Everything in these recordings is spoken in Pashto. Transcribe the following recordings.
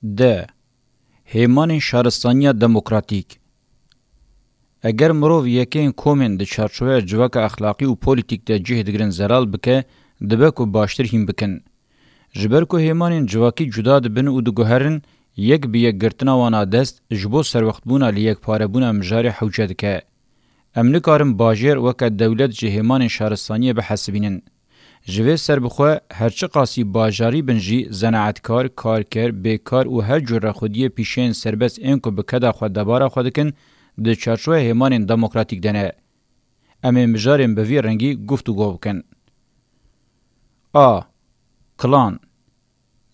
ده هیمان شهرستانی دموکراتیک اگر مرو یکین کومن د چارچوبه جواک اخلاقی و پولیتیک ده جهد گرن زرال بکه دبه کو باشتر هم بکن. جبر کو هیمان جواکی جدا دبن و دگوهرن یک به یک گرتنا وانا دست جبو سر وقت بونا لیک پاره بونا مجاری حوجد که. امن کارم باجر وک دولت جهیمان شهرستانی به حسبینن. جوه سر بخواه هرچه قاسی باجاری بنجی زناعتکار، کارکر، بیکار و هر جور خودی پیشین سربست اینکو بکده خود دباره خودکن ده چارچوه هیمان دموکراتیک دنه. اما مجارم به وی رنگی گفتگو بکن. کلان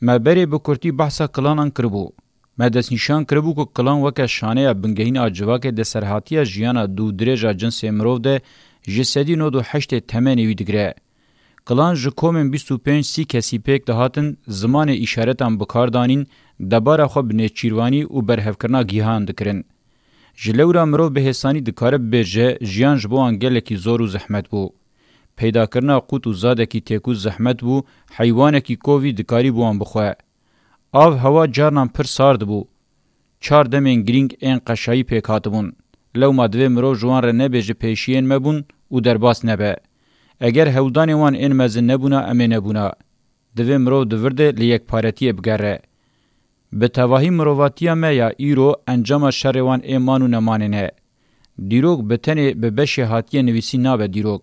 ما بری بکرتی بحثا کلانان کربو. ما دست نشان کربو که کلان وکه شانه بنگهین آجوا که ده سرحاتی جیانا دو درجه جنس امرو ده جسدی نو دو حشت تمنی ویدگره. کلان جکومن 25 کسی پیک دهاتن زمان اشارتان بکاردانین دبار خوب نچیروانی و برهفکرنا گیهان دکرن. جلورا مرو به حسانی دکارب بیجه جیان جبو انگلکی زور و زحمت بو. پیدا کرنا قوت و زاده کی تکوز زحمت بو حیوانه کی کووی دکاری بوان بخواه. آو هوا جارنان پر سارد بو. 4 دمین گرینگ این قشایی پیک هاتبون. لو مادوه مرو جوان را نبیجه پیشین مبون و درباس نبه. اگر هودانی وان این مزن نبونا امی نبونا. دوی مرو دورده لیک پارتی بگره. به تواهی مروواتی ما یا ایرو انجام شر وان ایمانو نماننه. دیروگ بتنی به بشه هاتی نویسی نابه دیروگ.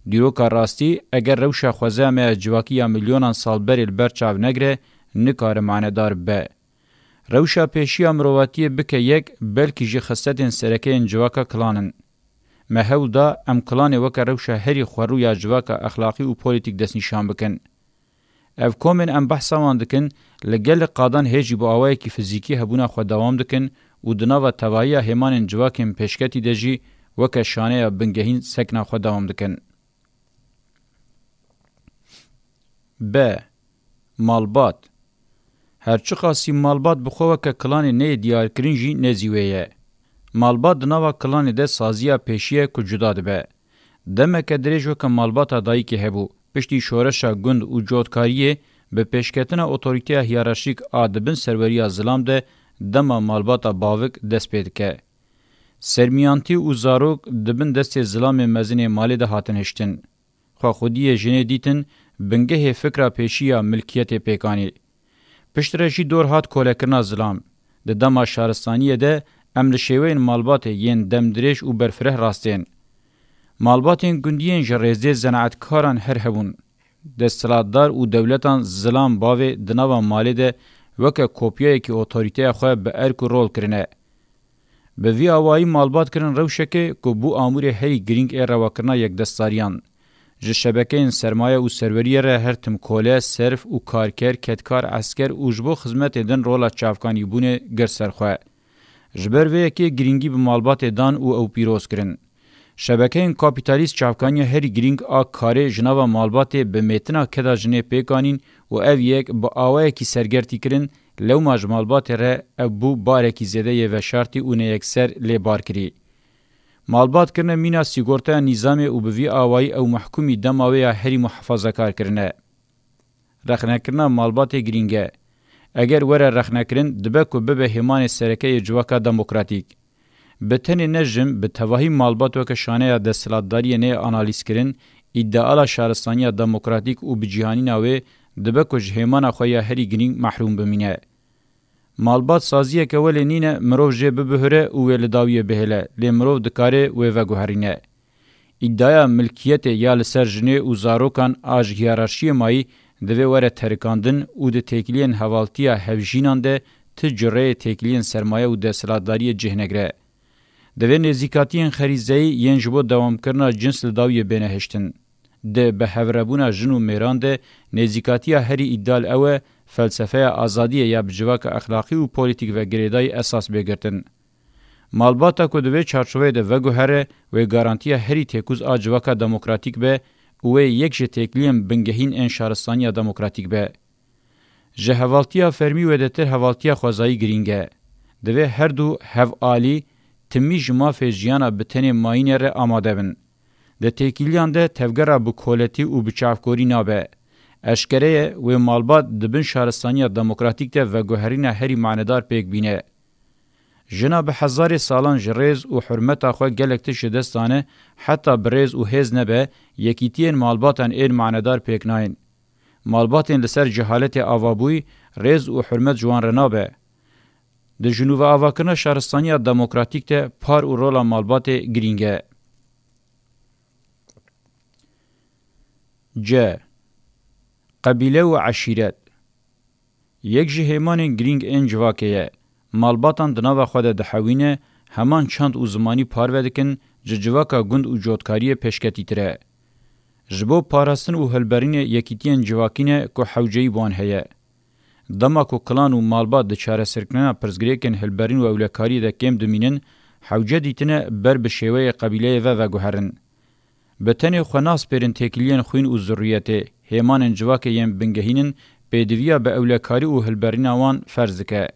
دیروگ راستی اگر روشا خوزه ما جواکی یا میلیونان سال بری البرچاو نگره نکار معنی دار به. روشا پیشی مروواتی بکه یک بلکی جی خستتین سرکه این جواکا کلانن. مهول دا ام کلان وکر روشا هری خورو یا جواکا اخلاقی و پولیتیک دست نشان بکن. اف کومن ام بحثا وان دکن لگل قادان هجی با آوائی که فیزیکی هبونا خود دوام دکن و دناو توائی همان جواکم پیشکتی دجی وکر شانه بنگهین سکنا خود دوام دکن. ب. مالبات هرچی خاصی مالبات بخواه که کلان نه دیار کرنجی نزیویه. مالبات دناوا کلان ده سازیا پیشیه که جدا دبه. دمه که دریجو که مالبات دایی که هبو پشتی شورشا گند و جودکاریه به پیشکتنا اوتوریته هیرارشیک آدبن سروریا ظلام ده دما مالبات باوک دست پید که. سرمیانتی و زاروک دبن دست ظلام مزین مالی ده هاتن هشتن. خواه خودی جنه دیتن بنگه فکر پیشیا ملکیت پیکانی. پشترشی دور هات کولکرنا ظلام. ده دما شهرستانیه ده امر شیوین مالبات ین دمدریش و برفره راستین. مالباتین گندین جرزده زناعتکاران هر هبون. دستلاتدار و دولتان ظلام باوی دناوا مالی ده وکه کوپیه که اوتوریته خواه به ارک رول کرنه. به وی آوائی مالبات کرن روشکه که بو آمور هری گرینگ ای رواکرنا یک دستاریان. جه شبکه این سرمایه و سروریه ره هر تمکوله، صرف و کارکر، کتکار، عسکر و جبو خدمت دن رولا چافکانی بونه گر سرخواه. جبر وی که گرینگی به مالبات دان او پیروز کرن. شبکه این کابیتالیست چافکانی هری گرینگ آ کاره جناوا مالبات به میتنا کدا جنه پیکانین و او یک با آوه کی سرگرتی کرن لو ماج مالبات ره ابو باره کی زده یه وشارتی اونه یک سر لی بار کری. مالبات کرنه مینا سیگورتا نظام او بوی آوائی او محکومی دماوی هری محافظه کار کرنه. رخنه کرنه مالبات گرینگه. اگر وره رخنه کرن دبه که ببه همان سرکه جواکا دموکراتیک. بتنی نجم به تواهی مالبات و که شانه دستلاتداری نه آنالیز کرن ادعالا شهرستانی دموکراتیک و بجیهانی ناوی دبه که جهمان خواه هری گرینگ محروم بمینه. مالبات سازیه که ولی نینه مروف جه ببهره و ویلداویه بهله لی مروف دکاره و وگوهرینه. ادعای ملکیت یا لسر جنه و زاروکان آج هیرارشی مایی دوی وره ترکاندن و ده تکلین حوالتیا هفجینان ده تجره تکلین سرمایه و دستلاتداری جهنگره. دوی نزیکاتین خریزهی ین جبو دوام کرنا جنس لداویه بینه هشتن. ده به هوربونا جنو میران ده نزیکاتیا هری ادال اوه فلسفه آزادی یا بجواک اخلاقی و پولیتیک و گریدای اساس بگرتن. مالباتا که دوی چارچوه ده وگوهره و گارانتیا هری تکوز آجواکا دموکراتیک به و یک جه تکلیم بنگهین این شهرستانی دموکراتیک به. جه حوالتیا فرمی و دتر حوالتیا خوزایی گرینگه. دوی هر دو هف آلی تمی جما فیجیانا بتنی ماینه ره آماده بن. ده تکیلیان ده تفگره بکولتی و بچافکوری نابه. اشکره و مالبات دبن شهرستانی دموکراتیک ده و گوهرین هری معنیدار پیک بینه. جناب هزار سالان جریز و حرمت آخوا گلک تش دستانه حتی بریز و هز نبه یکیتین مالباتن این معنیدار پیک ناین. مالباتن لسر جهالت آوابوی ریز و حرمت جوان رنابه. د جنوب آواکرنا شهرستانی دموکراتیک ده پار و رولا مالبات گرینگه. ج. قبیله و عشیرت یک جهیمان گرینگ این جواکیه. مالباتان دناو خود دحوینه همان چند او زمانی پارودکن جواکا گند و جوتکاری پشکتی تره. جبو پاراستن و هلبرین یکیتین جواکینه که حوجهی بان هیه. دما کو کلان و مالبات د چاره سرکنه پرزګریکن هلبرین و اولکاری د کم دمینن حوجه دیتنه بر بشوی قبیله و گوهرن بتنی خناس پرن تکلیان خوین او ضرورت همان جواک یم بنگهینن بدویا به اولکاری او هلبرین وان فرضکه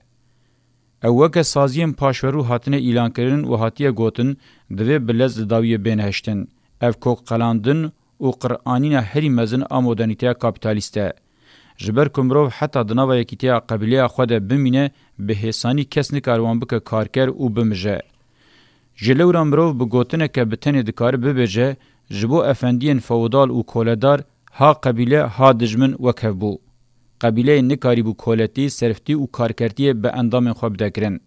اوکه سازیم پاشورو هاتنه اعلان کردن و هاتیه گوتن دوی بلز داوی بین هشتن اف کو قلاندن او قرآنین هری مزن آمودانیته کاپیتالیسته جبر کمرو حتی دناوی کیتیا قبیله خود بمینه به حسانی کس نکاروان بک کارکر او بمجه. جلو مرو بگوتنه که بتنی دکار ببجه جبو افندین فودال او کولدار ها قبیله ها دجمن وکفبو. قبیله نکاری بو کولتی صرفتی او کارکرتی به اندام خواب دکرن.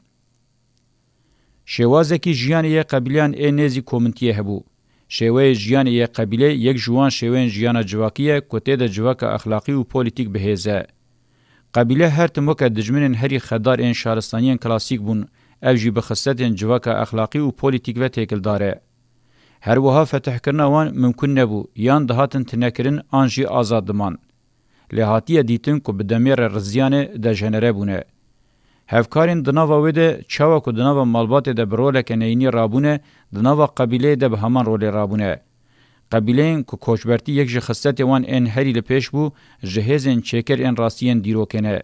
شوازه کی جیانی قبیلیان نزی کومنتیه هبو. شوی جیان یک قبیله یک جوان شوین جیان جواکیه کته د جواک اخلاقی و پولیتیک بهزه. قبیله هر تموک دجمنن هری خدار این شهرستانیان کلاسیک بون او جی بخصتن جواک اخلاقی و پولیتیک و تیکل داره. هر وها فتح کرنا وان ممکن نبو یان دهاتن تنکرن آنجی آزاد دمان. لحاتیه دیتن که بدمیر رزیان ده جنره بونه. هفکارین دناوا وده چاوا کو دناوا مالبات ده برولک نینی رابونه دناوا قبیله ده به همان رول رابونه. قبیله‌ین کو کوچبرتی یک جخصت وان ان هری لپیش بو جهازن چکر ان راستین دیروکنه.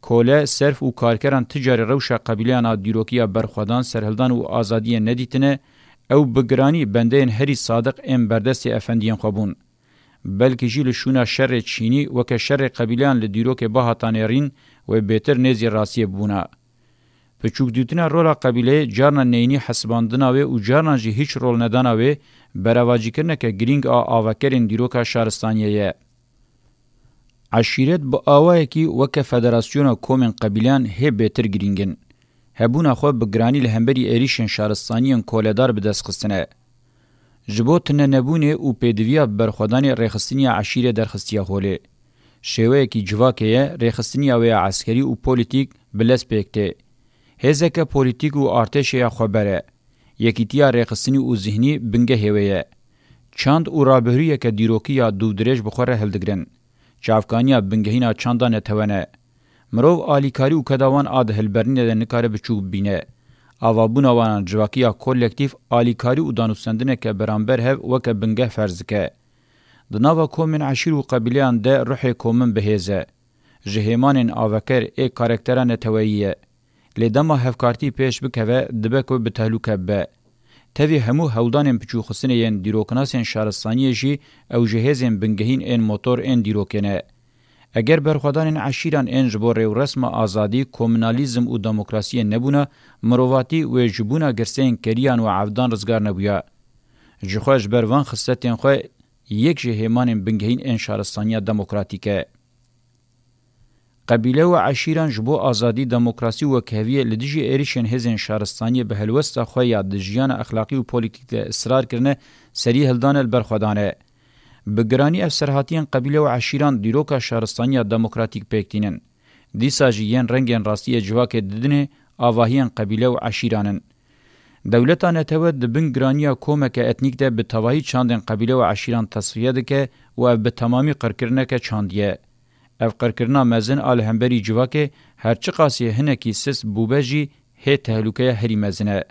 کوله صرف او کارکران تجاری روشا قبیله‌انا دیروکیا برخوادان سرهلدان او آزادی ندیتنه او بگرانی بندین هری صادق ام بردست افندیان خوابون. بلکه جیل شونا شر چینی و که شر قبیله‌ان لدیروک باهاتانرین و بهتر نزی راسی بونا. پچوک دیتنا رولا قبیله جارنا نینی حسباندنا و او جارنا جی هیچ رول ندانا و برواجی کرنه که گرینگ آوکرین دیروکا شهرستانیه. عشیرت با آوه کی وکه فدراسیون کومن قبیلان هی بهتر گرینگن. هبونا خو بگرانی لهمبری ایریشن شهرستانیان کولدار بدست خستنه. جبوت نبونه او پدویا برخودانی رخصتنی عشیره درخستیا خوله. شوه کی جواکه رخصتنی او عسکری او پولیتیک بلس پکته. هزک پولیتیک او ارتش یا خبره. یکیتیا رخصتنی او ذهنی بنگه هویه. چاند او رابهریه که دیروکی یا دو درج بخوره هلدگرن. چافکانیا بنگهینا چاندان توانه. مرو آلیکاری او کداوان آد هلبرنی ده نکاره بچوب بینه. آوابونا وان جواکیا کولکتیف آلیکاری او دانوستندنه که برانبر هف وکه بنگه فرض که. دناوا کومن عشیر و قبیلیان ده روح کومن بهیزه. جهیمان آوکر ای کارکتران توییه. لیدما هفکارتی پیش بکوه دبکو بتهلوکه به. تاوی همو هولدان پچو خسنه ین دیروکناسین شهرستانیه جی او جهازین بنگهین این موتور این دیروکنه. اگر برخوادان عشیران این جبور و رسم آزادی، کومنالیزم و دموکراسی نبونه، مرواتی و جبونه گرسین کریان و عودان رزگار نبویا. جخواش بروان خستین خواه یک جهیمان بنگهین این شهرستانی دموکراتیکه. قبیله و عشیران جبو آزادی دموکراسی و کهویه لدیجی ایریشن هزین شهرستانی به هلوستا خواه یاد دجیان اخلاقی و پولیتیک اصرار کرنه سری هلدان البرخوادانه. بگرانی افسرهاتین قبیله و عشیران دیروکا شهرستانی دموکراتیک پیکتینن. دیسا جیین رنگین راستی جواک ددنه آواهین قبیله و عشیرانن. دولتا نتوید دبنگرانی کومک اتنیک ده به تواهی چاندن قبیله و عشیران تصفیه ده که و اف به تمامی قرکرنه که چاندیه. اف قرکرنا مزن آل همبری جواک هرچی قاسی هنکی سس بوبجی هی تهلوکه هری مزنه.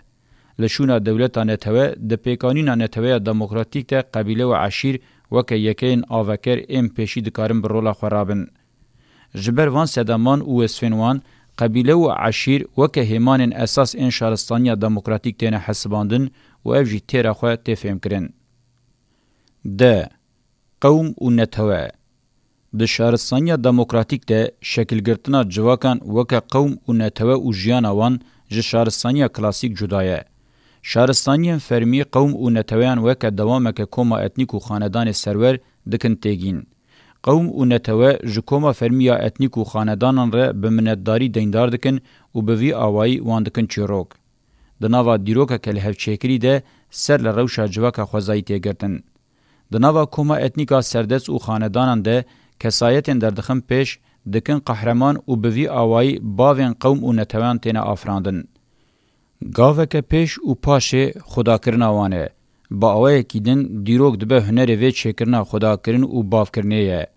لشونا دولتا نتوید ده پیکانینا نتوید دموکراتیک ده قبیله و عشیر وکه یکین آوکر ام پیشی دکارن برولا خرابن. جبر وان سدمان و اسفنوان قبیله و عشیر وکه همان اساس این شهرستانی دموکراتیک تینه حسباندن و افجی تیره خواه تفهم کرن. ده قوم و نتوه د شهرستانیا دموکراتیک ده شکلگرتنا جواکان وکا قوم و نتوه و جیان وان جه شهرستانیا کلاسیک جدایه. شهرستانیا فرمی قوم و نتوهان وکا دوامک کوما اتنیک و خاندان سرور دکن تیگین. قوم و نتوه جکوما فرمیا اتنیک و خاندانان را بمندداری دیندار دکن و بوی آوائی وان دکن چیروک. دناوا دیروکا که لحفچیکری ده سر لروشا جواکا خوزایی تیگرتن. دناوا کوما اتنیکا سردس و خاندانان ده کسایتن در دخم پیش دکن قهرمان و بوی آوائی باوین قوم و نتوان تینا آفراندن. گاوه که پیش و پاشه خدا کرنا وانه. با آوائی که دن دیروک دبه هنر وی چکرنا خدا کرن و باف کرنه یه.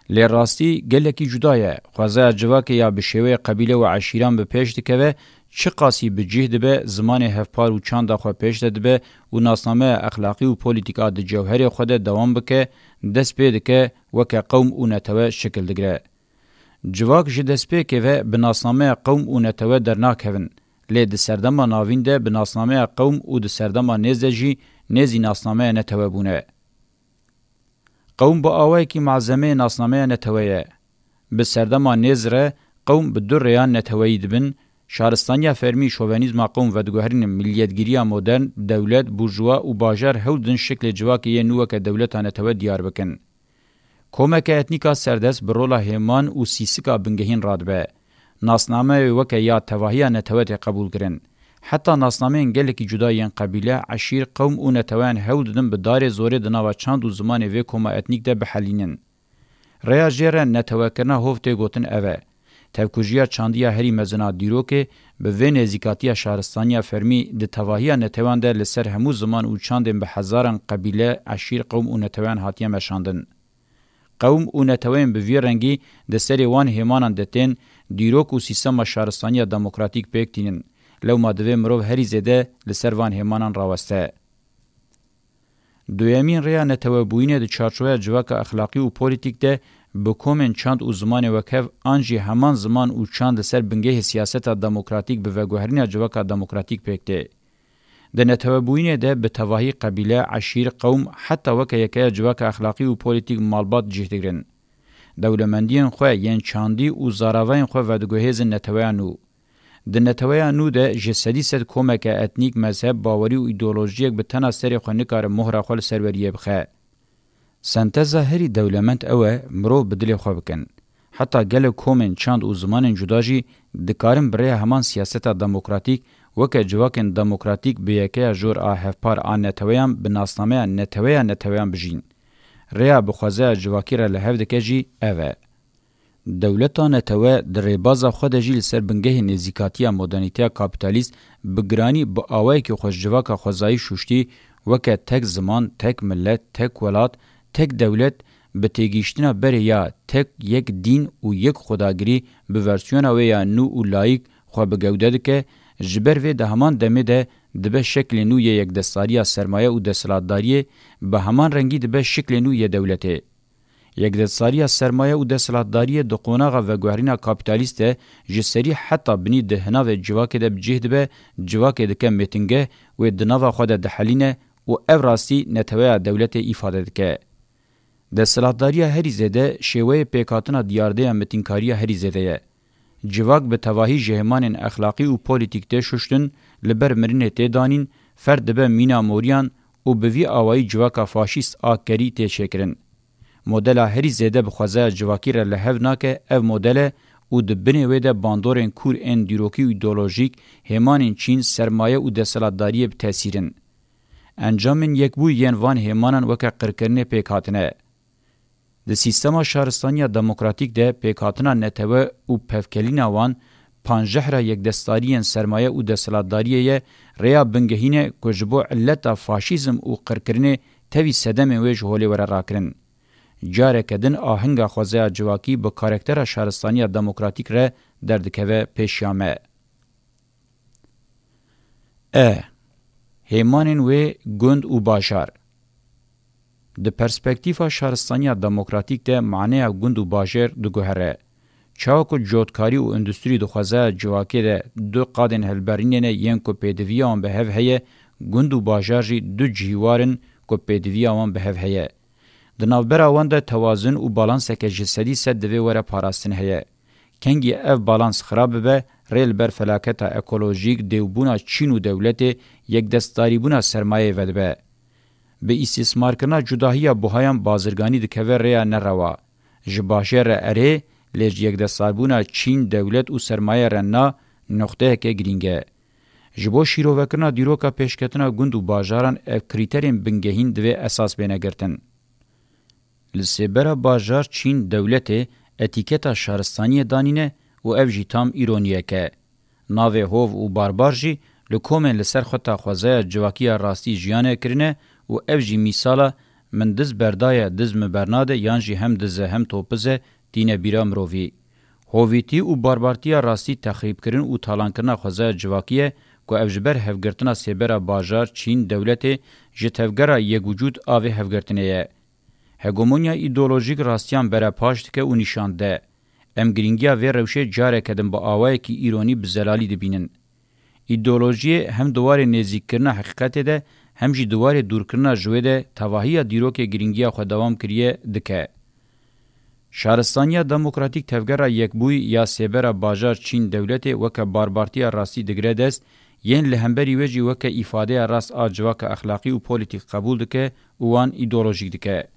لی راستی گلکی جدایه. خوازه جواکه یا بشوه قبیله و عشیران به پیش دکوه چه قاسی بجیه دبه زمان هفپار و چند دخواه پیش دبه و ناسنامه اخلاقی و پولیتیکا ده جوهر خود دوام بکه دست پیده که وکه قوم و نتوه شکل دگره. جواک جه دست پیده و بناسنامه قوم و نتوه در ناکهون. لی ده سردما ناوین ده بناسنامه قوم و ده سردما نیزده جی نیزی ناسنامه نتوه بونه. قوم با آوائی که معظمه ناسنامه نتوه به سردما نیزره قوم به دور ریان نتوهی دبن شهرستانیا فرمی شوونیزم قوم و دگوهرین ملیتگیریا مدرن دولت بورژوا و باجر هودن شکل جواکی نوک دولتانه تو دیار بکن. کومک اتنیکا سردس برولا همان و سیسکا بنگهین رادبه. ناسنامه وک یا تواهی نتوت قبول کرن. حتی ناسنامه انگلکی جدایین قبیله عشیر قوم و نتوان هودن به دار زوره دناوا چند و زمان وی کوما اتنیک ده بحلینن. ریا جره نتوکرنا هفته گوتن اوه. تفکوجیا چاندیا هری مزنا دیروکه به و نزیکاتیا شهرستانیا فرمی د تواهی نتوان ده لسر همو زمان او چاندن به هزاران قبیله عشیر قوم او نتوان هاتیا مشاندن. قوم او نتوان به وی رنگی د سری وان هیمانان دتن دیروک او سیستم شهرستانیا دموکراتیک پکتینن لو مادوی مرو هری زده لسر وان هیمانان راوسته. دویمین ریا نتوان بوینه د چارچوبه جواک اخلاقی و پولیتیک ده بکومن چند او زمان وکف آنجی همان زمان او چند سر بنگه سیاست دموکراتیک به وگوهرین جواکا دموکراتیک پکته. ده نتوابوینه ده به تواهی قبیله عشیر قوم حتی وکه یکه جواکا اخلاقی و پولیتیک مالبات جهدگرن. دولمندین خواه ین چاندی او زاراوین خواه ودگوهیز نتوانو. ده نتوانو ده جسدی ست کومک اتنیک مذهب باوری و ایدولوژیک به تنها سری خواه نکار مهر خواه سروریه بخواه. سنتزا هری دولمند اوه مرو بدلی خواه بکن. حتی گل کومن چند او زمان جداجی دکارن برای همان سیاست دموکراتیک وکه جواکن دموکراتیک بیکه جور آهفپار آن نتویان بناسنامه نتویان بجین. ریا بخوازه جواکی را لحف دکه جی اوه. دولتا نتوه در ریبازا خود جیل سر بنگه نزیکاتیا مدرنیتیا کابیتالیست بگرانی با آوه که خوش جواکا خوزایی شوشتی وکه تک زمان، تک ملت، تک ولات، تک دولت به تیگیشتنا بره یا تک یک دین و یک خداگری به ورسیون و یا نو و لایک خواه بگوده ده که جبر وی ده همان دمه ده به شکل نو یک دستاری سرمایه و دستلاتداری به همان رنگی ده به شکل نو یک دولته. یک دستاری سرمایه و دستلاتداری ده قوناغ و گوهرین کابیتالیست جسری حتی بنی ده هناو جواک ده بجهد به جواک ده که میتنگه و دناو خود ده حلینه و اوراستی نتوه دولت ایفاده ده که. دستلاتداری هری زده شیوه پیکاتنا دیارده متینکاری هری زده جواک به تواهی جهمان اخلاقی و پولیتیک ته ششتن لبر مرینه ته دانین فرد به مینا موریان و به وی آوایی جواک فاشیست آکری ته شکرن. مدل هری زده بخوازه جواکی را لحو ناکه او مدل او دبنه ویده باندورن کور ان دیروکی و ایدولوژیک همان چین سرمایه و دستلاتداری بتاثیرن. انجامن یک بو ین وان همانن وکه قرکرنه پیکاتنه. د سیستما شهرستانیا دموکراتیک ده پیکاتنا نتوه او پفکلینا وان پانجه را یک دستاریین سرمایه او دستلاتداریه ریا بنگهینه کجبو علتا فاشیزم او قرکرنه تاوی سدم ویج هولی ور راکرن. جاره کدن آهنگا خوزه جواکی با کارکتر شهرستانیا دموکراتیک را دردکوه پیشیامه. هیمانین و گند و باشار د پرسپکتیفا شهرستانیا دموکراتیک ده معنی گند و باجر دو گوهره. چاوکو جوتکاری و اندستری دو خوزه جواکی ده دو قادن هلبرینین ین کو پیدوی آن به هف هیه گند و باجر جی دو جیوارن کو پیدوی آن به هف هیه. د دناوبرا وند توازن او بالانس که جسدی سد دوی وره پاراستن هه کنگی اف بالانس خراب به ریل بر فلاکت اکولوژیک دیوبونا چین و دولت یک دستاری بونا سرمایه ودبه به استثمار کرنا جداهی بوهایم بازرگانی دکوه ریا نروا جباشه را اره لیج یک دستاربونا چین دولت و سرمایه رنا نقطه که گرینگه جبو شیرو وکرنا دیروکا پیشکتنا گند و باجاران اف کریترین بنگهین دوی اساس بینه گرتن. لسیبرا باجار چین دولت اتیکتا شهرستانی دانینه و اف جی تام ایرونیه که. ناوه هوو و باربار جی لکومن لسر خطا خوزای جواکی راستی جیانه کرنه و اف جی میسالا من دز بردای دز مبرناده یان جی هم دزه هم توپزه دینه بیرا مرووی. هوویتی و باربارتی راستی تخریب کرن و تالان کرنا خوزای جواکیه که افجبر هفگرتنا سیبرا باجار چین دولت جتفگرا یک وجود آوه هفگرتنه هگومونیا ایدولوژیک راستیان برا پاشت که او نشانده. ام گرینگیا و روشه جاره کدن با آوه که ایرانی بزلالی دبینن. ایدولوژی هم دوار نزیک کرنا حقیقت ده هم جی دوار دور کرنا جوه ده تواهی دیروک گرینگیا خود دوام کریه دکه. شهرستانیا دموکراتیک تفگرا یک بوی یا سیبرا باجار چین دولت وکه باربارتی راستی دگره دست ین لهمبری وجی وکه ifade راست آجواک اخلاقی و پولیتیک قبول دکه وان ایدولوژیک دکه.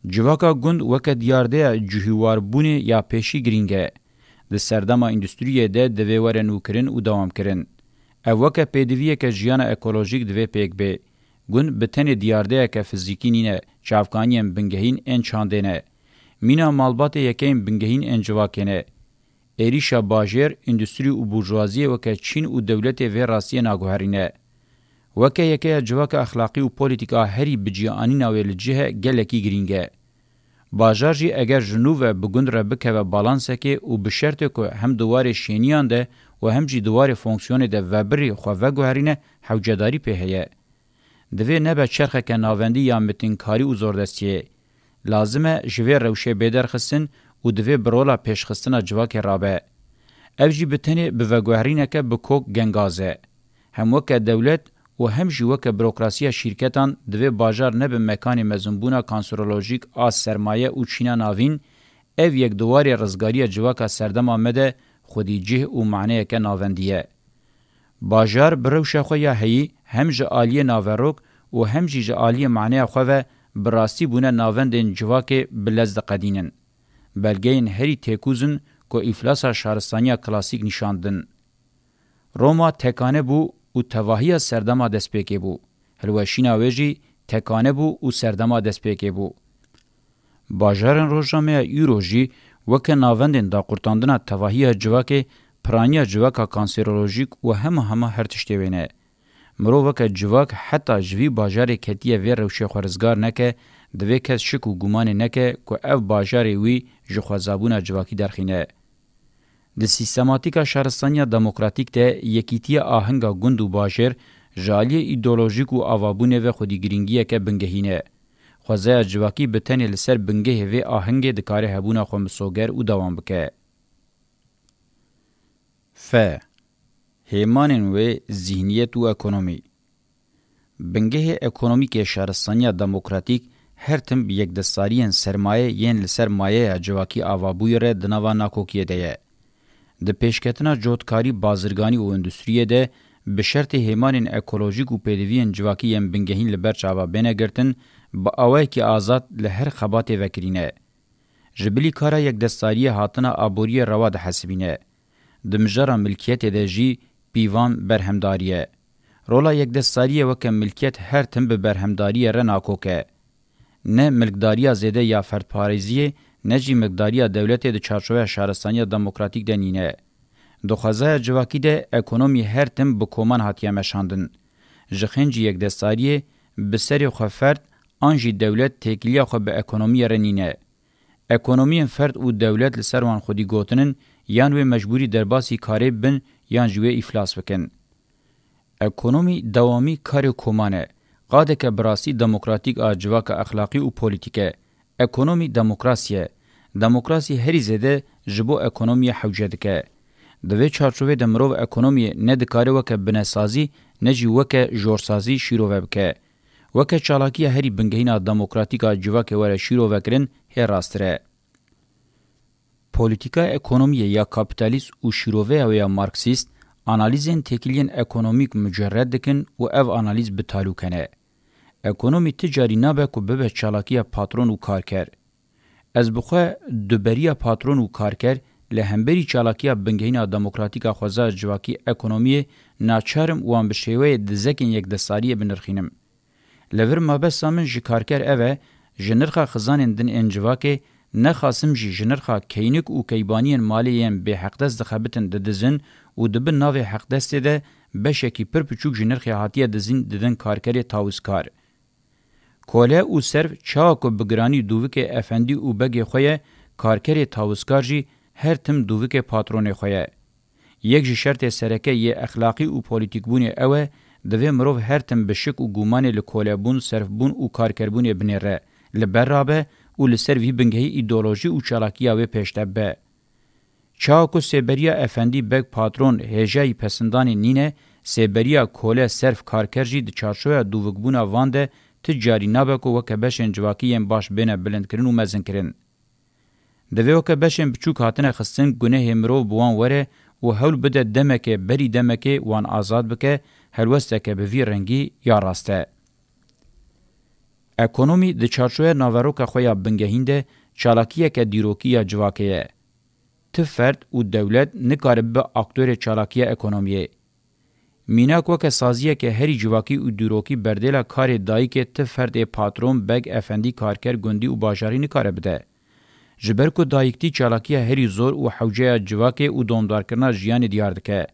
جواکا گند وکه دیارده جوهوار بونه یا پیشی گرینگه. ده سردما اندستریه ده دوی ورنو کرن و دوام کرن. او وکه پیدویه که جیان اکولوژیک دوی پیک به. گند بتن دیارده که فیزیکی نینه چافکانیم بنگهین ان چاندنه. مینا مالبات یکیم بنگهین ان جواکنه. ایریشا باجر اندستری و بورژوازی وکه چین و دولت و راستی ناگوهرینه. وکه یکی جواک اخلاقی و پولیتیکا هری بجیانی ناویل جه گلکی گرینگه. باجار جی اگر جنوب بگند را بکه و بالانسه که و بشرط که هم دوار شینیان ده و هم جی دوار فونکسیون ده و بری خواه گوهرینه حوجداری پیهیه. دوی نبه چرخه که ناوندی یا متنکاری و زوردستیه. لازمه جوی روشه بیدر خستن و دوی برولا پیشخستنا جواک رابه. او جی بتنی بوگوهرینه که بکوک گنگازه. هم وکه دولت و هم جی وکه بروکراسی شرکتان دوی باجار نبه مکان مزنبونا کانسرولوژیک آس سرمایه و چینا ناوین او یک دواری رزگاری جواک سردم آمده خودی جه و معنی که ناوندیه. باجار بروشه خواه یا هی هم جه آلی ناوروک و هم جه آلی معنی خواه براستی بونه ناوندین جواک بلزد قدینن. بلگین هری تکوزن که افلاسا شهرستانی کلاسیک نشاندن. روما تکانه بو و تواهی سردما دسپیکی بو. هلوشینا ویجی تکانه بو و سردما دسپیکی بو. باجارن روژامه ایروژی وکه ناوندین دا قرطاندنا تواهی جواک پرانیا جواکا کانسرولوژیک و همه هر تشتیوینه. مرو وکه جواک حتی جوی باجار کتیه وی روشی خورزگار نکه دوی کس شک و گمان نکه که او باجاری وی جخوازابونا جواکی درخینه. د سیستماتیکا شهرستانیا دموکراتیک ته یکیتی آهنگا گند و باجر جالی ایدولوژیک و آوابونه و خودی گرینگیه که بنگهینه. خوزای جواکی بتنی لسر بنگه و آهنگ دکاره هبونا خو مسوگر و دوام بکه. ف. هیمانن و ذهنیت و اکونومی بنگه اکونومیک شهرستانیا دموکراتیک هر تم یک دستاریان سرمایه ین لسر مایه جواکی آوابوی را دنوا ناکوکیه ده. د پیشکتنا جوتکاری بازرگانی و اندستریه ده به شرط هیمانین اکولوژیک و پیدوین جواکی یم بنگهین لبر چاوا بینه گرتن با آوائی که آزاد لهر خبات وکرینه. جبلی کارا یک دستاریه هاتنا آبوری روا ده حسبینه. دمجارا ملکیت ده جی پیوان برهمداریه. رولا یک دستاریه وکم ملکیت هر تم به برهمداریه را ناکوکه. نه ملکداریه زیده یا فردپارزیه نجی مقداریا دولت د چارچوبه شهرستانی دموکراتیک دنینه. دخوازه جواکی ده اکونومی هر تم بکومان هاتیه مشاندن. جخنجی یک دستاریه بسری خو فرد آنجی دولت تکیلیا خو به اکونومی رنینه. اکونومی فرد و دولت لسروان خودی گوتنن یان و مجبوری درباسی کاری بن یان جوی افلاس بکن. اکونومی دوامی کاری کومانه. قاده که براسی دموکراتیک آجواک اخلاقی و پولیتیکه. اکونومی دموکراسیه. دموکراسی هری زده جبو اکونومی حوجه دکه. دوی چارچوه دمرو اکونومی ندکاره وکه بنسازی نجی وکه جورسازی شیروه بکه. وکه چالاکی هری بنگهینا دموکراتیکا جواک وره شیرو وکرن هی راستره. پولیتیکا اکونومی یا کاپیتالیست و شیروه و یا مارکسیست انالیزین تکیلین اکونومیک مجرد دکن و او انالیز بتالو کنه. اکونومی تجاری نابه که ببه چالاکی پاترون و کارکر. از بخواه دوبریا پاترون و کارکر لهمبری چالاکی بنگهینا دموکراتیکا خوزا جواکی اکونومی ناچارم وان بشیوه دزکن یک دستاری بنرخینم. لور ما بس سامن جی کارکر اوه جنرخا خزانین دن انجواکه نخاسم جی جنرخا کینک و کیبانین مالیم به حقدست دخبتن ددزن و دبن ناوی حقدست ده بشکی پر پچوک جنرخی حاتیه دزین ددن کارکری تاوزکار. کوله او صرف چاکو بگرانی دووک افندی او بگی خویه کارکری تاوزکار جی هر تم دووک پاترون خویه. یک جی شرط سرکه یه اخلاقی و پولیتیک بونی اوه دوی مروف هر تم بشک و گومانی لکوله بون صرف بون و کارکر بونی بنیره لبرابه و لسر وی بنگهی ایدولوژی و چالاکی آوه پیشته به. چاکو سیبریا افندی بگ پاترون هجای پسندانی نینه سیبریا کوله صرف کارکر جی د چارچوه دووکبونا وانده تجاری نابکو وکه بشن جواکیم باش بینه بلند کرن و مزن کرن. دوی وکه بشن بچوک هاتنه خستن گنه همرو بوان وره و هول بده دمکه بری دمکه وان آزاد بکه هلوسته که به وی رنگی یا راسته. اکونومی د چارچوه ناوروکه خویا بنگهینده چالاکیه که دیروکیه جواکیه. فرد و دولت نکاره به اکتور چالاکیه اکونومیه. میناک وکه سازیه که هری جواکی و دیروکی بردیلا کار دایی که فرد پاترون بگ افندی کارکر گندی و باجاری نکاره بده. جبر کو دایکتی چالاکیه هری زور و حوجه جواکی و دومدار کرنا جیان دیار دکه.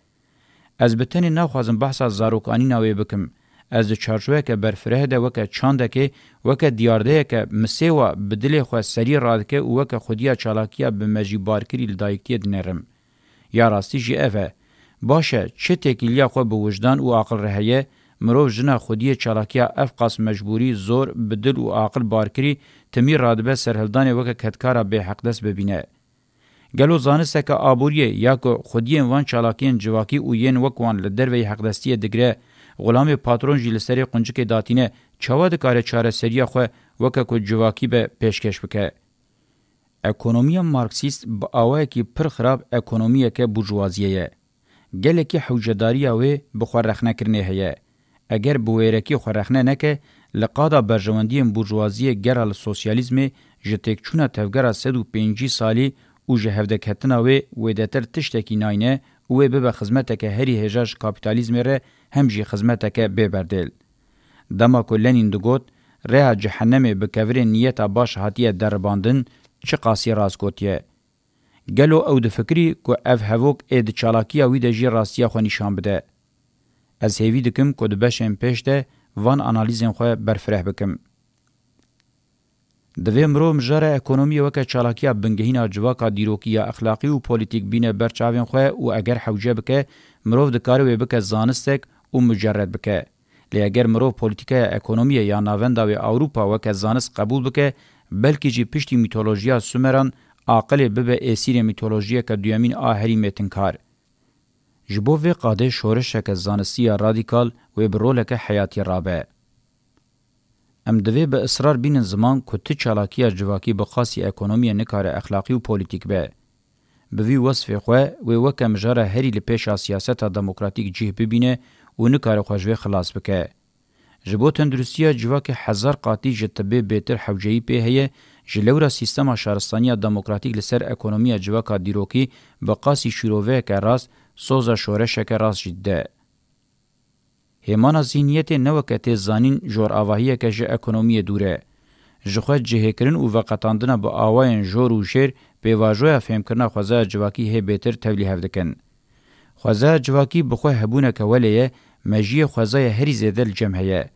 از بتنی نخوازم بحثا زاروکانی نوی بکم. از چارچوه که برفره ده وکه چانده که وکه دیارده که مسیوه بدل خواه سری رادکه و وکه خودیا چالاکیه به مجی بارکری لدایکتیه دنرم. یا راستی جی اوه باشه چه تکیلیا خواه به وجدان و عقل رهیه مرو جنا خودی چالاکیه افقاس مجبوری زور بدل و عقل بارکری تمی رادبه سرهلدان وکه کدکارا به حق دست ببینه. گلو زانسته که آبوریه یا که خودی وان چالاکین جواکی و ین وکوان لدر وی حق دستی دگره غلام پاترون جی لسری قنجک داتینه چاوا دکاره چاره سریه خواه وکه که جواکی به پیشکش بکه. اکونومی مارکسیست با آوه که پر خراب اکونومیه که بورژوازیه. گله که حوجداری آوه بخور رخنه کرنه هیه. اگر بویرکی خور رخنه نکه لقادا برجواندی بورژوازیه گرال سوسیالیزم جتک چونه تفگره 105 سالی او جهودکتنا و دتر تشتکی ناینه او به خدمت که هری هجاج کاپیتالیزم ره هم جی خدمت که ببردل. دما کلنین دگوت ره جهنم بکور نیت باش هاتیه درباندن چه قاسی راسکوتیه. گلو او د فکری کو اف هوک اد چالاکیا وی د جی راستیا خو نشان بده. از هیوی دکم کو د بشم پشته وان انالیزن خو برفره بکم. دوی مرو مجاره اکونومی وکه چالاکیا بنگهینا جواکا دیروکیا اخلاقی و پولیتیک بینه برچاوین خواه و اگر حوجه بکه مرو دکاروی بکه زانستک و مجرد بکه. لی اگر مرو پولیتیکای اکونومی یا ناونداوی اوروپا وکه زانست قبول بکه بلکه جی پشتی میتولوژیا سومران عاقل ببه ایسیر میتولوژیا که دویمین آهری میتنکار. جبو وی قاده شورش که زانستی رادیکال و برولک حیاتی رابه. ام دوی به اصرار بین زمان که تی چالاکی جواکی بخاصی اکونومی نکار اخلاقی و پولیتیک به. بوی وصف خواه و وکه مجاره هری لپیش سیاست دموکراتیک جیه ببینه و نکار خوشوی خلاص بکه. جبو تندرستی جواک هزار قاطی جتبه بیتر حوجهی په هي جلورا سیستم شهرستانی دموکراتیک لسر اکونومی جواک دیروکی بقاسی شروعه که راست سوزا شورش که راست جده. همان زینیت نوکت زانین جور آواهی که جه اکونومی دوره. جخواه جهه کرن و وقتاندن با آواین جور و شیر به واجوه فهم کرنا خوزا جواکی هی بیتر تولیه هفدکن. خوزا جواکی بخواه هبونه که ولیه مجیه خوزای هری زیدل جمعیه.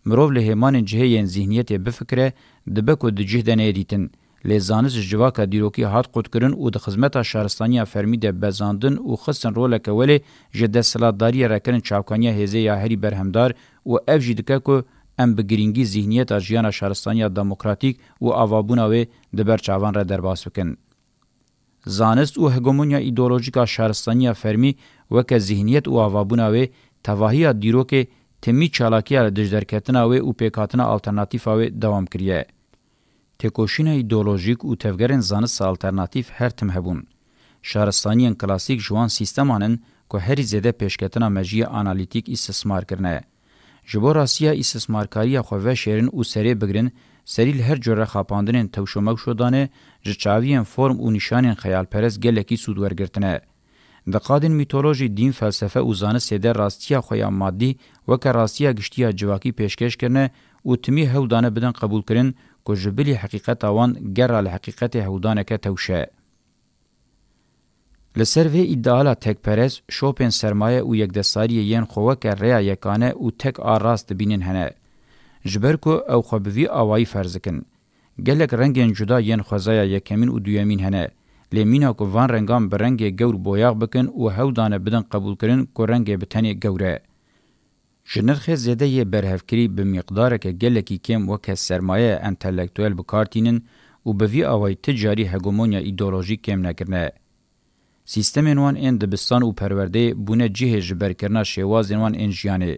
مروف لهمان جهه ذهنیت بفکره دبکو دجه دنه دیتن. لیزانس جواکا دیروکی هات قد کرن و د خدمت شهرستانی فرمی ده بزاندن و خستن روله که ولی جده سلاداری رکن چاوکانی هزه یا هری برهمدار و اف جدکه که ام بگرینگی ذهنیت اجیان شهرستانی دموکراتیک و آوابوناوی دبر چاوان را درباس بکن. زانست و هگمونیا ایدولوژیکا شهرستانی فرمی وکه ذهنیت و آوابوناوی تواهی دیروکه تمی چالاکیه دجدرکتنا و پیکاتنا آلترناتیفا و دوام کریه. تکوشین ایدئولوژیک و تفگرن زانست آلترناتیف هر تم هبون. شهرستانیان کلاسیک جوان سیستمانن که هری زده پیشکتنا مجیه آنالیتیک استثمار کرنه. جبو راسیه استثمارکاری خواه شیرن و سری بگرن سریل هر جوره خاپاندنین توشمک شدانه جچاویین فرم و نشانین خیال پرست گلکی سودورگرتنه. دقادن میتولوژی دین فلسفه و زانست ده راستیا خویا مادی وکه راستیا گشتیا جواکی پیشکش کرنه و تمی هودانه بدن قبول کرن که جبلی حقیقت آوان گر حقیقت هودانه که توشه. لسر و ادعالا تک پرز شوپن سرمایه و یک دستاری ین خواه که ریا یکانه و تک آراست بینن هنه. جبر که او خوابوی آوائی فرزکن. گلک رنگین جدا ین خوزایا یکمین و دویمین هنه. لیمینا که وان رنگان برنگ گور بویاغ بکن و هودانه بدن قبول کرن که رنگ بتنی گوره. جنرخ زیده یه برهفکری به مقدار که گلکی کم وکه سرمایه انتلیکتویل بکارتینن و بوی آوائی تجاری هگومونیا ایدولوژی کم نکرنه. سیستم انوان این دبستان و پرورده بونه جه جبر کرنا شواز انوان این جیانه.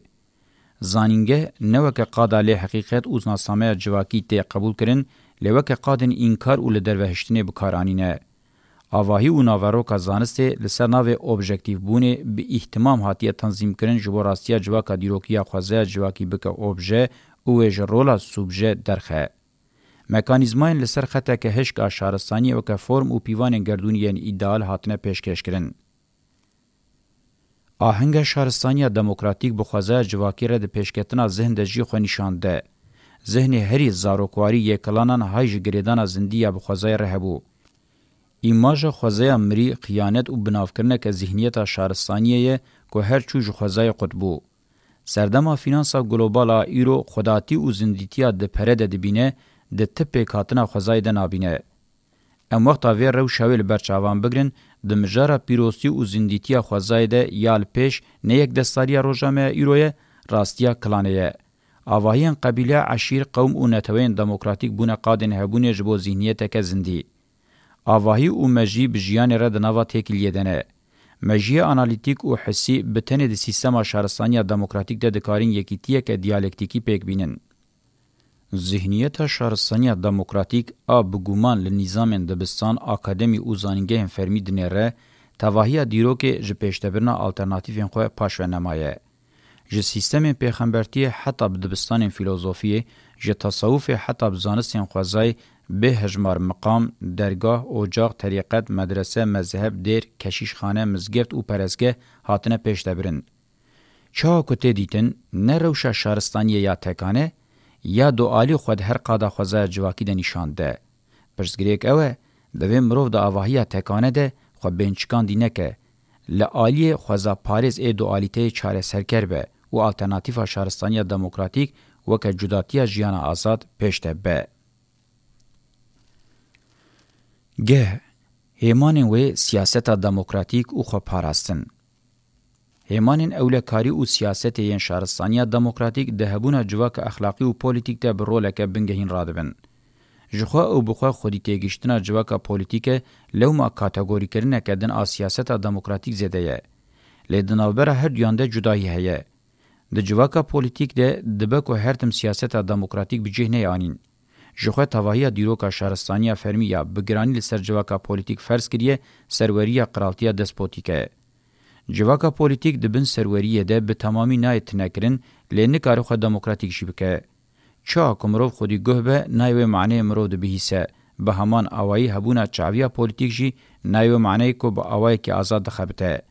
زانینگه نوکه قادا لی حقیقت و زناسامه جواکی تی قبول کرن لیوکه قادن اینکار و لدروهشتنه بکارانینه. آواهی و ناوروکا زانسته لسر ناو اوبژکتیو بونه به احتمام حاتیه تنظیم کرن جبو راستیا جواکا دیروکیا خوازه جواکی بکه اوبژه او جرولا سوبژه درخه. مکانیزماین لسر خطه که هشک آشارستانی و که فرم و پیوان گردونین ایدال هاتنه پیشکش کرن. آهنگ شهرستانی دموکراتیک بخوازه جواکی را ده پیشکتنا ذهن ده جی خو نشانده. ذهن هری زاروکواری یکلانان هایج گریدان زندیه بخوازه رهبو. ایماج خوازه مری خیانت و بنافکرنه که ذهنیت شهرستانیه که هر چوج خوازه قطبو. سردما فینانسا گلوبالا ایرو خداتی و زندیتیا ده پرده ده بینه ده تپه کاتنا خوزای ده نابینه. ام وقتا وی رو شویل برچاوان بگرن ده مجارا پیروستی و زندیتیا خوزای ده یال پیش نه یک دستاریا روژامه ایروی راستیا کلانه. آواهین قبیله عشیر قوم و نتوین دموکراتیک بونه قادن هبونه جبو ذهنیت که زندی. آواهی و مجی بجیان را ده نوا تکلیه دنه. مجی آنالیتیک و حسی بتنه ده سیستم شهرستانی دموکراتیک ده دکارین یکیتیه که دیالکتیکی پیک بینن. ذهنیت شهرستانی دموکراتیک آب گومان لنظام دبستان آکادمی و زانینگه فرمی دنیره تواهی دیرو که جپیشتبرنا آلترناتیفین خواه پاشو نمایه. جه سیستم پیغمبرتی حتی بدبستان فیلوزوفی، جه تصوف حتی بزانستین خوازای به هجمار مقام، درگاه، اوجاق، طریقت، مدرسه، مذهب، دیر، کشیشخانه، مزگفت و پرزگه هاتنه پیشتبرن. چه کته دیتن نه روشا شهرستانی یا تکانه یا دوالی خود هر قادا خوزای جواکی ده نشانده. پرسگریک اوه دوی مروف ده آواهی تکانه ده خود بینچکان دی نکه. لعالی خوزا پاریز ای دوالیته چاره سرکر به و آلترناتیف شهرستانی دموکراتیک وکه جداتی جیان آزاد پیشته به. گه هیمانین و سیاست دموکراتیک و خواه پاراستن. هیمانین اولکاری و سیاست این شهرستانی دموکراتیک ده هبونه جواک اخلاقی و پولیتیک ده برولک بنگهین رادبن. جخوا او بخوا خودی تیگشتنا جواک پولیتیک لوما کاتگوری کرنه کدن آ سیاست دموکراتیک زده یه. لیدناوبره هر دیانده جدایی هیه. ده جواک پولیتیک ده دبکو هر تم سیاست دموکراتیک بجه نه آنین. جخوا تواهی دیروکا شهرستانی فرمی یا بگرانی لسر جواک پولیتیک فرض کریه سروری قرالتی دسپوتیکه. جواکا پولیتیک دبن سروریه ده به تمامی نایت نکرن لینه کارو خود دموکراتیک شی بکه. چا کمروف خودی گوه به نایو معنی مرو ده بهیسه به همان آوائی هبونا چاویا پولیتیک جی نایو معنی که با آوائی که آزاد دخبته.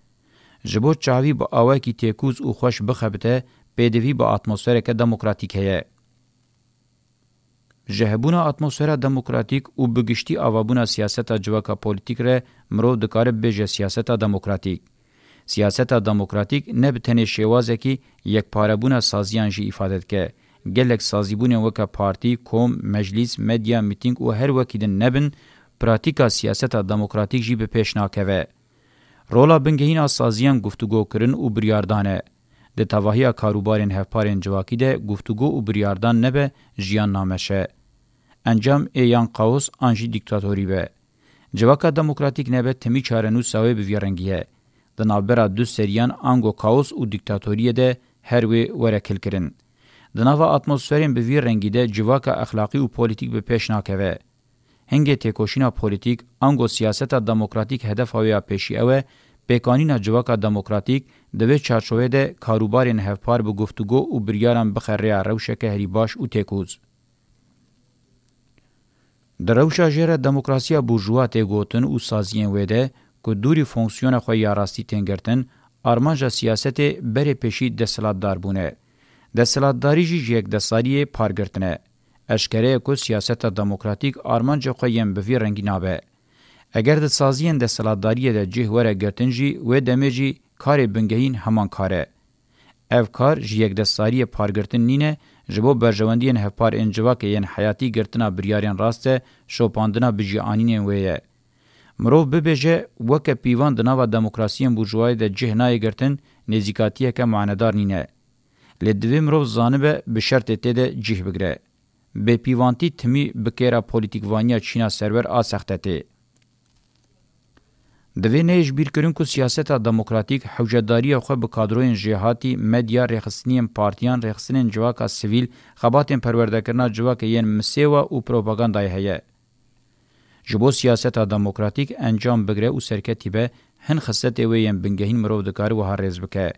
جبو چاوی با آوائی که تیکوز و خوش بخبته پیدوی با اتمسفر که دموکراتیک هیه. جهبونا اتمسفر دموکراتیک و بگشتی آوابونا سیاست جواکا پولیتیک ره مرو دکاره بیجه سیاست دموکراتیک. سیاست دموکراتیک نه بتنه شوازه کی یک پاربونه سازیان جی ifade که گلک سازیبونه وکا پارتی، کوم، مجلس، مدیا، میتینگ و هر وکیدن نبن پراتیکا سیاست دموکراتیک جی به پیش ناکوه. رولا بنگهین سازیان گفتگو کرن و بریاردانه. ده تواهی کاروبارین هفپارین جواکی ده گفتگو و بریاردان نبه جیان نامشه. انجام ایان قاوس آنجی دیکتاتوری به. جواکا دموکراتیک نبه تمی چارنو ساوی بویرنگیه. د نابرا دو سریان انگو کاوس او دیکتاتوری ده هر وی ورکل کرن. دناوا اتمسفرین به وی رنگی ده جواکا اخلاقی و پولیتیک به پیش ناکوه. هنگه تکوشینا پولیتیک انگو سیاست دموکراتیک هدف هاویا پیشی اوه پیکانینا جواکا دموکراتیک دوی چارچوه ده کاروبارین هفپار به گفتگو و بریاران بخره روشک هری باش و تکوز. در روشا جره دموکراسیا بورژوا تگوتن و سازین ویده که دوری فونکسیون خواه یاراستی تنگرتن آرمانجا سیاست بره پیشی دستلاتدار بونه. دستلاتداری جی یک دستاری پارگرتنه. اشکره که سیاست دموکراتیک آرمانجا خواه یم بوی رنگی نابه. اگر د سازین دستلاتداری ده جه وره گرتن جی و دمه جی کار بنگهین همان کاره. اف کار جی یک دستاری پارگرتن نینه جبو برجواندین هفپار انجوا که ین حیاتی گرتنا بریارین راسته شوپاندنا بجی آنین ویه. مروف ببیجه وکه پیوان دناوا دموکراسیین بورژوای ده جهنای گرتن نزیکاتیه که معنادار نینه. لدوی مروف زانبه به شرط تیده جه بگره. به پیوانتی تمی بکیرا پولیتیکوانیا چینا سرور آسختته. دوی نیش بیر کرن که سیاست دموکراتیک حوجداری خو به کادروین جهاتی مدیا رخصنیم پارتیان رخصنین جواکا سیویل خباتین پرورده کرنا جواکا ین مسیوا و پروپاگاندای هیه. جبو سیاست دموکراتیک انجام بگره و سرکتی به هن خصت ویم بنگهین مرو دکار و هر ریز بکه.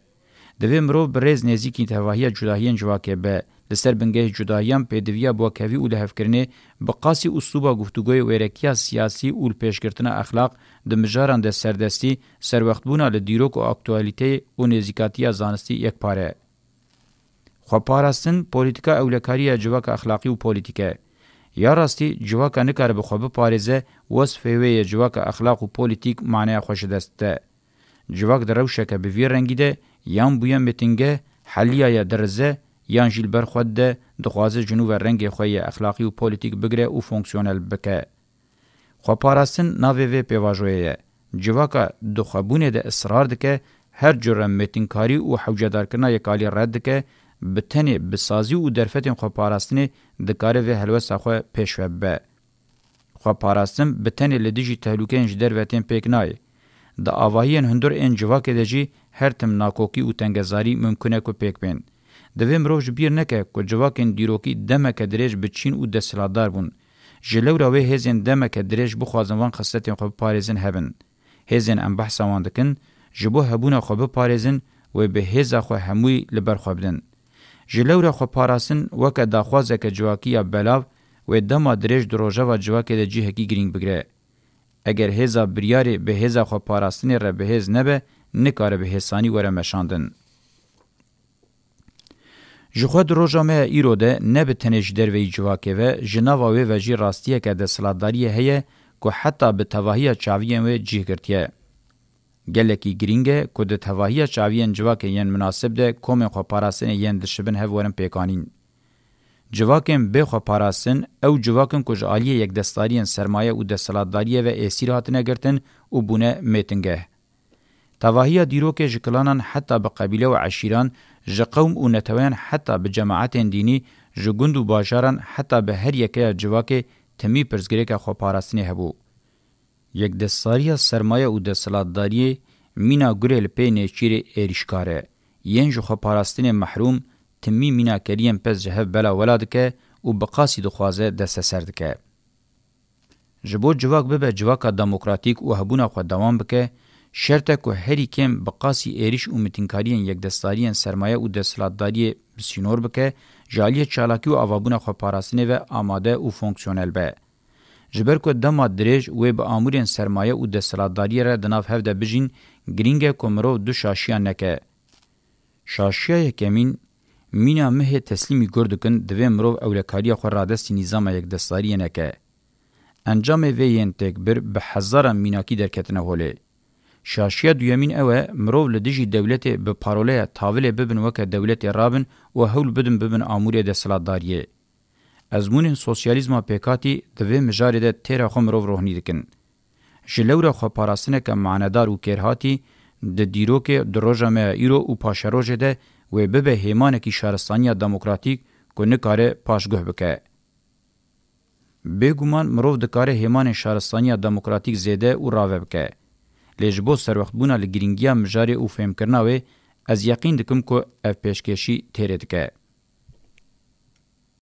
دوی مرو برز نزیکی تواهی جداهین جواکه به لسر بنگه جداهیان پیدویا بواکوی و لحفکرنه بقاسی اصوبا گفتگوی ویرکیا سیاسی و پیشگرتن اخلاق د مجاران د سردستی سر وخت بونا له دیروک او اکټوالیته او نزیکاتی زانستی یک پاره خو پاراستن پولیټیکا اولکاری جواک اخلاقی او پولیټیکه یا راستی جواک نه کار به خو به پاریزه وصفه وی جواک اخلاق او پولیټیک معنی خوش دسته جواک دروشکه به وی رنگیده یان بویا میتینګه حلیه درزه یان جیلبر خود ده دخوازه جنوب رنگ خوی اخلاقی و پولیټیک بگره او فونکسیونل بکه خو پاراستن ناوی وی پیواژویه جواکا دخوابونه ده اصرار دکه هر جرم میتینکاری او حوجدار کرنا یکالی رد دکه بتنی بسازی او درفتین خو پاراستنی دکاره وی هلوسا خو پیشوبه خو پاراستن بتنی لدیجی تهلوکه انجدر وتین پیکنای د آواهین هندور ان جواکه دجی هر تم ناکوکی او تنگزاری ممکنه کو پیکبین دوی مروج بیر نکه که جواکن دیروکی دمک دریج بچین او دستلادار بون. جلو راوی هزین دمک دریج بخوازن وان خستین خوب پارزن هبن. هزین ام بحثا واندکن، جبو هبون خوب پارزن و به هزا خو هموی لبر خوابدن. جلو را خو پاراسن وکه داخوازه که جواکی بلاو و دما دریج دروژه و جواکی ده جی هکی گرینگ بگره. اگر هزا بریاری به هزا خو پاراستنی را به هز نبه، نکاره به هزانی وره مشاندن. جخود روزامه ایرو ده نه به تنش دروی جواکه و جناواوی و جی راستیه که ده سلاداریه هیه که حتی به تواهی چاویه و جیه گرتیه. گلکی گرینگه که ده تواهی چاویه جواکه ین مناسب ده کومن خو پاراسن ین دشبن هفورن پیکانین. جواکن به خو پاراسن او جواکن که جعالیه یک دستاریه سرمایه و ده سلاداریه و ایسیر هاتنه گرتن و بونه میتنگه. تواهی دیروکه جکلانان حتی به قبیله و عشیران جقوم و نتوان حتی به جماعت دینی جگند و باشاران حتی به هر یکی جواکه تمی پرزگری که خو پاراستنی هبو. یک دستاری سرمایه و دستلاتداری مینا گریل پی نیچیر ایریشکاره. ین جو خو پاراستنی محروم تمی مینا کریم پس جهف بلا ولاد که و بقاسی دخوازه دست سرد که. جبو جواک به جواک دموکراتیک و هبونا خو دوام بکه شرطه که هری کم بقاسی ایریش و متینکاریین یک دستاریین سرمایه و دستلاتداری بسیونور بکه جالیه چالاکی و آوابون خو پاراسنه و آماده و فونکسیونل به. جبر که دما دریج و به آمورین سرمایه و دستلاتداری را دناف هفده بجین گرینگه کمرو دو شاشیان نکه. شاشیه کمین مینا مه تسلیمی گردکن دوی مرو اولکاری خو رادستی نظام یک دستاری نکه. انجام وین تکبر به هزاران میناکی درکتنه هوله. شاشیه دویمین اوه مرو لدیجی دولت به پاروله تاوله ببن وکه دولت رابن و هول بدن ببن آموری دستلاتداریه. ازمون سوسیالیزما پیکاتی دوی مجاری ده تیره خو مرو روحنی دکن. جلوره خو پاراستنه که معنادار و کرهاتی ده دیروکه دروژامه ایرو و پاشروژه ده و ببه هیمانه کی شهرستانی دموکراتیک که نکاره پاشگوه بکه. بگومان مرو دکاره هیمان شهرستانی دموکراتیک زیده و راوه بکه. لجبو سر وقت بونا لگرینگیا مجاری او فهم کرناوی از یقین دکم که اف پیشکشی تیره دکه.